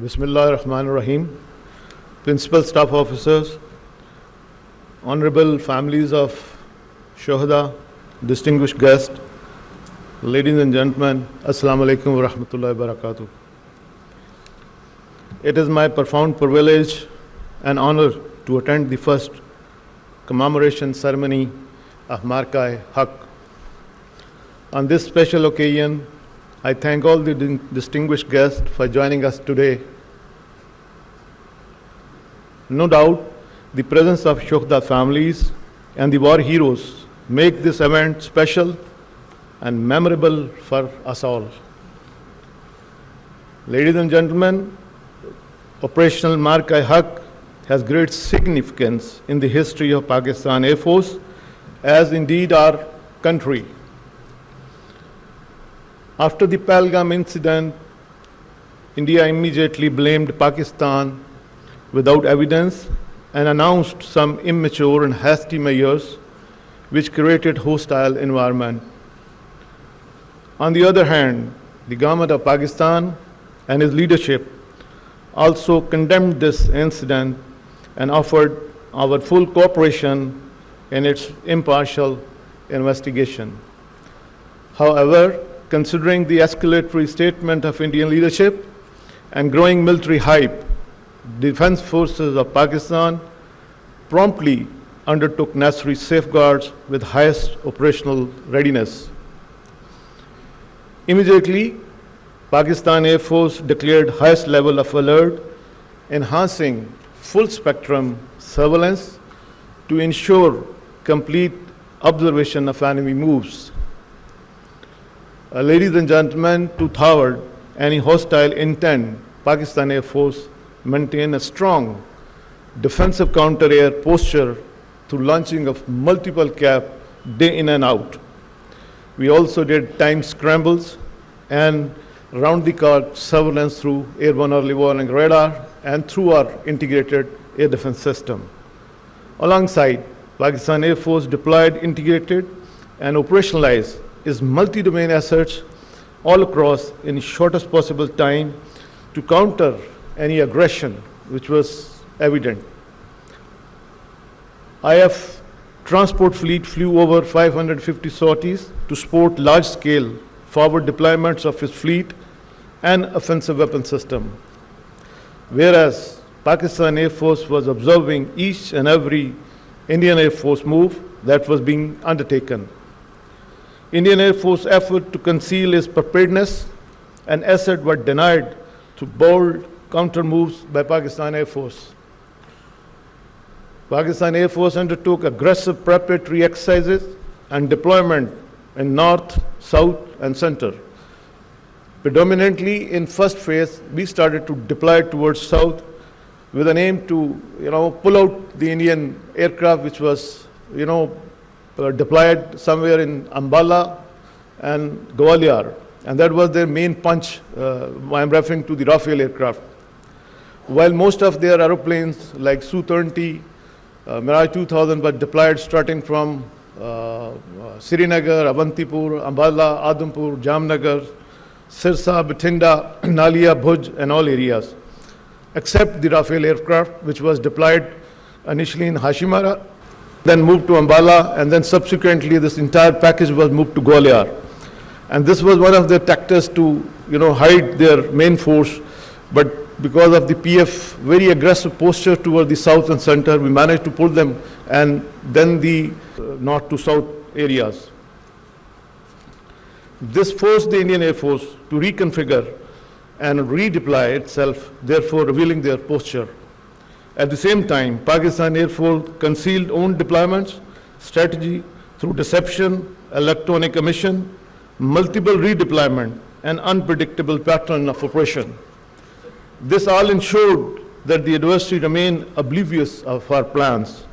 Bismillah ar-Rahman ar-Rahim. Principal staff officers, honorable families of Shuhada, distinguished guests, ladies and gentlemen, Assalamu alaikum wa rahmatullahi wa barakatuh. It is my profound privilege and honor to attend the first commemoration ceremony of Maarka-e-Haq. On this special occasion, I thank all the distinguished guests for joining us today. No doubt, the presence of Shuhada families and the war heroes make this event special and memorable for us all. Ladies and gentlemen, Operational Maarka-e-Haq has great significance in the history of Pakistan Air Force, as indeed our country. After the Pahalgam incident, India immediately blamed Pakistan without evidence and announced some immature and hasty measures which created hostile environment. On the other hand, the government of Pakistan and its leadership also condemned this incident and offered our full cooperation in its impartial investigation. However, considering the escalatory statement of Indian leadership and growing military hype, defense forces of Pakistan promptly undertook necessary safeguards with highest operational readiness. Immediately, Pakistan Air Force declared highest level of alert, enhancing full spectrum surveillance to ensure complete observation of enemy moves. Ladies and gentlemen, to thwart any hostile intent, Pakistan Air Force maintained a strong defensive counter-air posture through launching of multiple CAP day in and out. We also did time scrambles and round-the-clock surveillance through airborne early warning radar and through our integrated air defense system. Alongside, Pakistan Air Force deployed, integrated, and operationalized its multi-domain assets all across in the shortest possible time to counter any aggression which was evident. IF transport fleet flew over 550 sorties to support large-scale forward deployments of its fleet and offensive weapon system, whereas Pakistan Air Force was observing each and every Indian Air Force move that was being undertaken. Indian Air Force effort to conceal its preparedness and asset were denied through bold counter moves by Pakistan Air Force. Pakistan Air Force undertook aggressive preparatory exercises and deployment in north, south, and center. Predominantly in first phase, we started to deploy towards south with an aim to, pull out the Indian aircraft which was, deployed somewhere in Ambala and Gwalior, and that was their main punch. I'm referring to the Rafale aircraft. While most of their aeroplanes like Su-30, Mirage 2000 were deployed starting from Srinagar, Avantipur, Ambala, Adampur, Jamnagar, Sirsa, Bathinda, Nalia, Bhuj, and all areas, except the Rafale aircraft, which was deployed initially in Hashimara, then moved to Ambala, and then subsequently this entire package was moved to Gwalior. And this was one of their tactics to, hide their main force, but because of the PF very aggressive posture toward the south and center, we managed to pull them and then the north to south areas. This forced the Indian Air Force to reconfigure and redeploy itself, therefore revealing their posture. At the same time, Pakistan Air Force concealed own deployments, strategy through deception, electronic emission, multiple redeployment, and unpredictable pattern of operation. This all ensured that the adversary remained oblivious of our plans.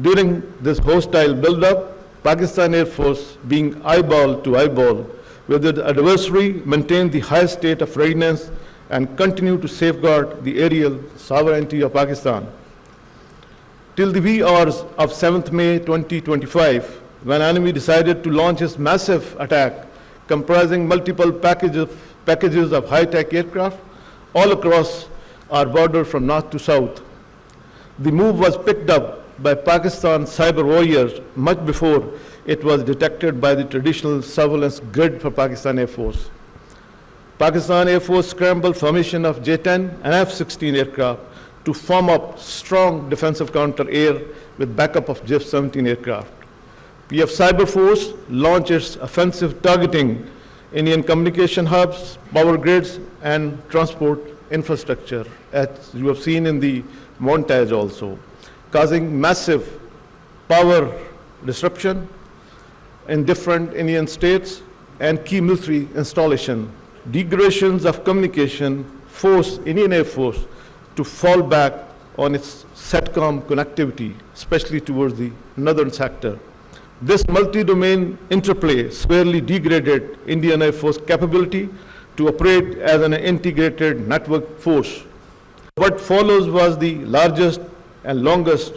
During this hostile buildup, Pakistan Air Force, being eyeball to eyeball with the adversary, maintained the highest state of readiness and continued to safeguard the aerial sovereignty of Pakistan. Till the wee hours of 7th May 2025, when enemy decided to launch his massive attack comprising multiple packages of high-tech aircraft, all across our border from north to south. The move was picked up by Pakistan's cyber warriors much before it was detected by the traditional surveillance grid for Pakistan Air Force. Pakistan Air Force scrambled formation of J-10 and F-16 aircraft to form up strong defensive counter-air with backup of J-17 aircraft. PF Cyber Force launched its offensive targeting Indian communication hubs, power grids, and transport infrastructure, as you have seen in the montage also, causing massive power disruption in different Indian states and key military installation. Degradations of communication forced Indian Air Force to fall back on its SATCOM connectivity, especially towards the northern sector. This multi-domain interplay severely degraded Indian Air Force capability to operate as an integrated network force. What follows was the largest and longest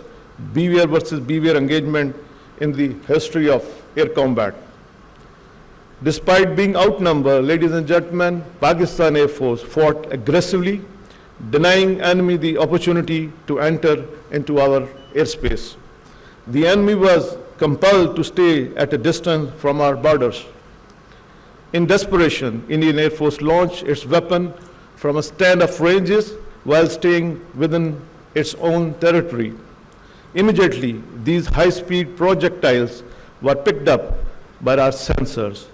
BVR versus BVR engagement in the history of air combat. Despite being outnumbered, ladies and gentlemen, Pakistan Air Force fought aggressively, denying enemy the opportunity to enter into our airspace. The enemy was compelled to stay at a distance from our borders. In desperation, Indian Air Force launched its weapon from a stand-off ranges while staying within its own territory. Immediately, these high-speed projectiles were picked up by our sensors.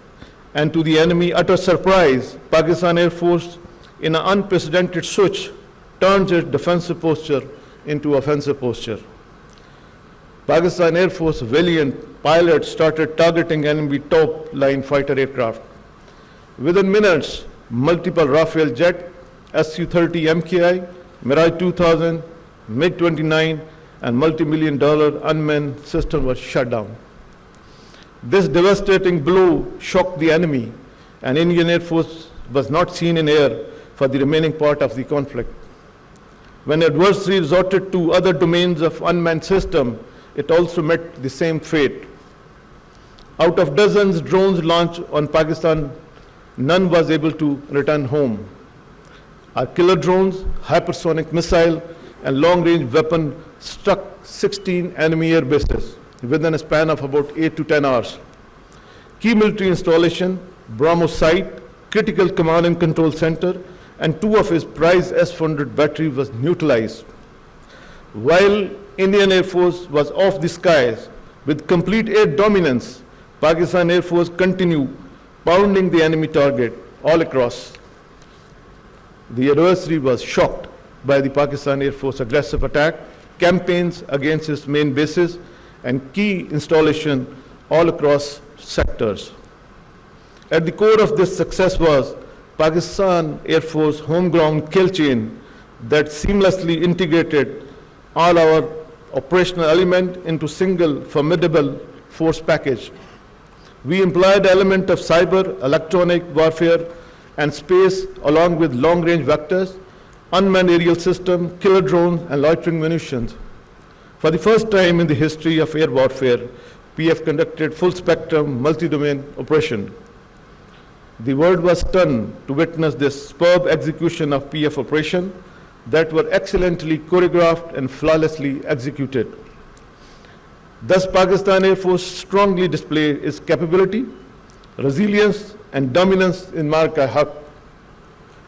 And to the enemy utter surprise, Pakistan Air Force, in an unprecedented switch, turned its defensive posture into offensive posture. Pakistan Air Force valiant pilots started targeting enemy top-line fighter aircraft. Within minutes, multiple Rafale jet, Su-30 MKI, Mirage 2000, MiG-29, and multi-million-dollar unmanned system was shut down. This devastating blow shocked the enemy, and Indian Air Force was not seen in air for the remaining part of the conflict. When adversary resorted to other domains of unmanned system, it also met the same fate. Out of dozens drones launched on Pakistan, none was able to return home. Our killer drones, hypersonic missile, and long-range weapon struck 16 enemy air bases within a span of about 8 to 10 hours. Key military installation, BrahMos site, critical command and control center, and 2 of his prized S-400 battery was neutralized. While Indian Air Force was off the skies with complete air dominance, Pakistan Air Force continued pounding the enemy target all across. The adversary was shocked by the Pakistan Air Force aggressive attack, campaigns against its main bases, and key installation all across sectors. At the core of this success was Pakistan Air Force homegrown kill chain that seamlessly integrated all our operational element into single formidable force package. We employed element of cyber, electronic warfare, and space along with long-range vectors, unmanned aerial system, killer drones, and loitering munitions. For the first time in the history of air warfare, PF conducted full-spectrum, multi-domain operation. The world was stunned to witness this superb execution of PF operation that were excellently choreographed and flawlessly executed. Thus, Pakistan Air Force strongly displayed its capability, resilience, and dominance in Maarka-e-Haq,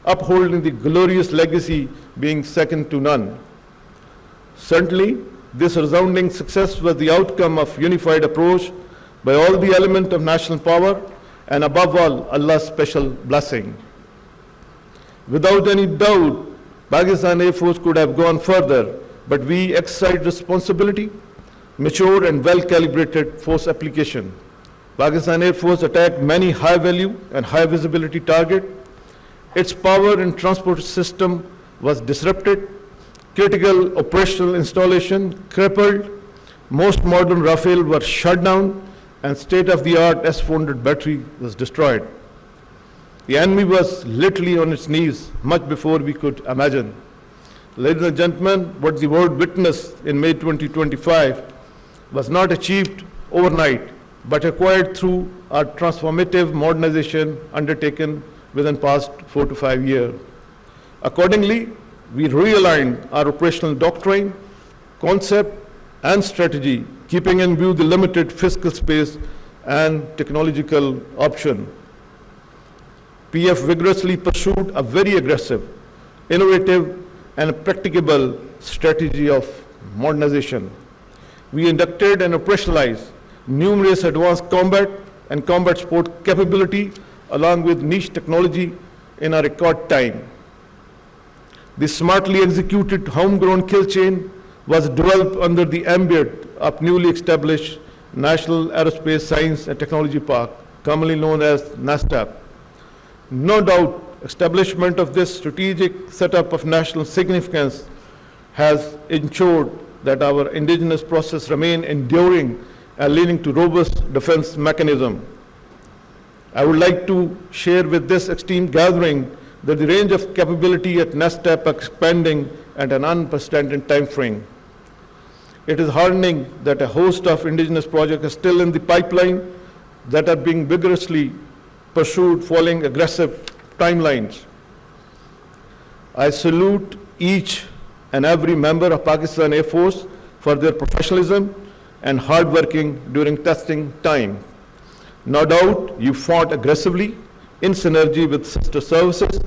upholding the glorious legacy being second to none. Certainly, this resounding success was the outcome of unified approach by all the elements of national power and above all, Allah's special blessing. Without any doubt, Pakistan Air Force could have gone further, but we exercised responsibility, mature and well-calibrated force application. Pakistan Air Force attacked many high-value and high-visibility targets. Its power and transport system was disrupted, critical operational installation crippled, most modern Rafale were shut down, and state-of-the-art S-400 battery was destroyed. The enemy was literally on its knees much before we could imagine. Ladies and gentlemen, what the world witnessed in May 2025 was not achieved overnight, but acquired through our transformative modernization undertaken within past 4 to 5 years. Accordingly, we realigned our operational doctrine, concept, and strategy, keeping in view the limited fiscal space and technological option. PF vigorously pursued a very aggressive, innovative, and practicable strategy of modernization. We inducted and operationalized numerous advanced combat and combat support capability along with niche technology in a record time. The smartly executed homegrown kill chain was developed under the ambit of newly established National Aerospace Science and Technology Park, commonly known as NASTAP. No doubt, establishment of this strategic setup of national significance has ensured that our indigenous process remain enduring and leading to robust defense mechanism. I would like to share with this esteemed gathering that the range of capability at NASTAP are expanding at an unprecedented time frame. It is heartening that a host of indigenous projects are still in the pipeline that are being vigorously pursued following aggressive timelines. I salute each and every member of Pakistan Air Force for their professionalism and hard working during testing time. No doubt you fought aggressively in synergy with sister services,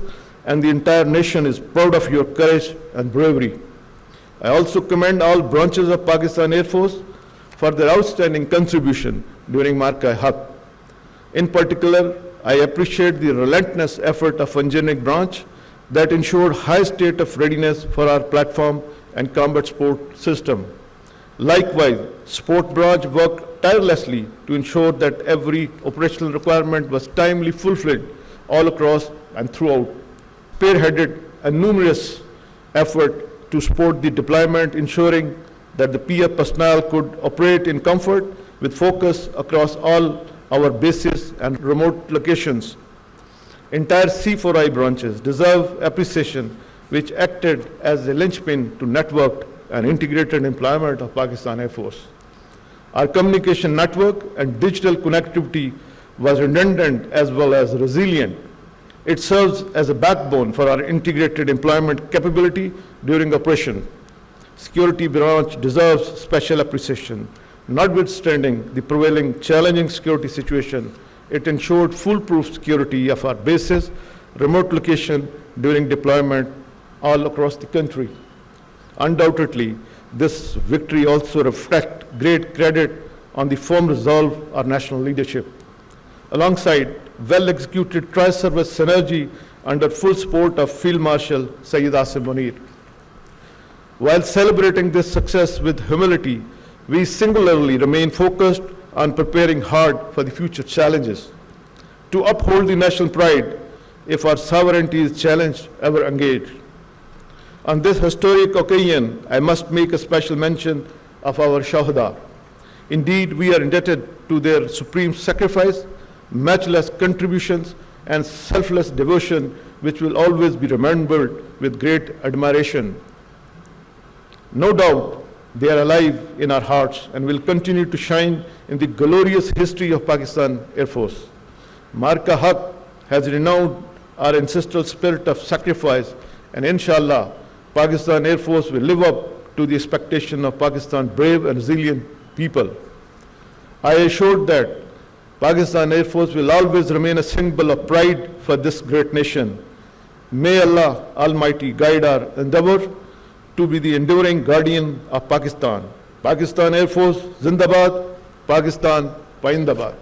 and the entire nation is proud of your courage and bravery. I also commend all branches of Pakistan Air Force for their outstanding contribution during Maarka-e-Haq. In particular, I appreciate the relentless effort of engineering branch that ensured high state of readiness for our platform and combat support system. Likewise, support branch worked tirelessly to ensure that every operational requirement was timely fulfilled all across and throughout. Spearheaded a numerous effort to support the deployment, ensuring that the PF personnel could operate in comfort with focus across all our bases and remote locations. Entire C4I branches deserve appreciation, which acted as a linchpin to networked and integrated employment of Pakistan Air Force. Our communication network and digital connectivity was redundant as well as resilient. It serves as a backbone for our integrated employment capability during operation. Security branch deserves special appreciation. Notwithstanding the prevailing challenging security situation, it ensured foolproof security of our bases, remote location during deployment all across the country. Undoubtedly, this victory also reflects great credit on the firm resolve of our national leadership. Alongside well-executed tri-service synergy under full support of Field Marshal Sayyid Asif Munir. While celebrating this success with humility, we singularly remain focused on preparing hard for the future challenges. To uphold the national pride, if our sovereignty is challenged, ever engaged. On this historic occasion, I must make a special mention of our Shahada. Indeed, we are indebted to their supreme sacrifice, matchless contributions, and selfless devotion, which will always be remembered with great admiration. No doubt, they are alive in our hearts and will continue to shine in the glorious history of Pakistan Air Force. Maarka-e-Haq has renowned our ancestral spirit of sacrifice, and inshallah, Pakistan Air Force will live up to the expectation of Pakistan's brave and resilient people. I assure that Pakistan Air Force will always remain a symbol of pride for this great nation. May Allah Almighty guide our endeavor to be the enduring guardian of Pakistan. Pakistan Air Force, Zindabad, Pakistan, Paindabad.